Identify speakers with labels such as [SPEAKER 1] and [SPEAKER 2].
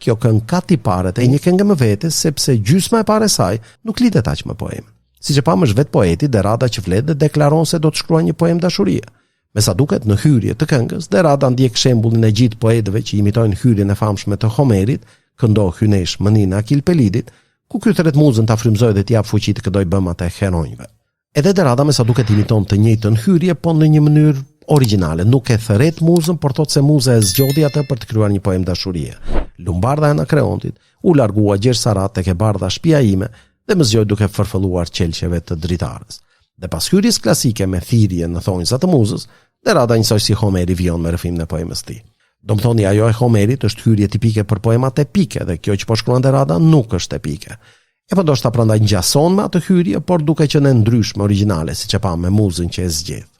[SPEAKER 1] kjo këngë ka tiparet e një këngë më vete, sepse gjysma e parë e saj nuk lidhet aq me poemë. Siç e pam është vetë poeti Derrada që flet dhe deklaron se do të shkruajë një poemë dashurie. Me sa duket në hyrje të këngës, Derrada ndjek shembullin e gjithë poetëve që imitojnë hyrjen e famshme të Homerit, këndoh hynesh mënin Akil Pelidit, ku ky thret muzën ta frymëzojë dhe t'i jap fuqi të këdoj bëmat e heronjve. Edhe Derrada me sa duket imiton të njëjtën hyrje, po në një mënyrë origjinale, nuk e thret muzën, por thot se muza e zgjodhi atë për të krijuar një poemë dashurie. Lumbardha e Anakreontit u largua gjerë Sarat tek e bardha shtëpia ime dhe më zgjoi duke fërfëlluar qelqeve të dritarës. Dhe pas hyrjes klasike me thirrje në thonjza të muzës, Derrada njësoj si Homeri vijon me rrëfimin e poemës tij. Domethënë ajo e Homerit është hyrje tipike për poemat epike dhe kjo që po shkruan Derrada nuk është epike. E po ndoshta prandaj ngjason me atë hyrje, por duke qenë ndryshme origjinale, siç e pam me muzën që e zgjedh.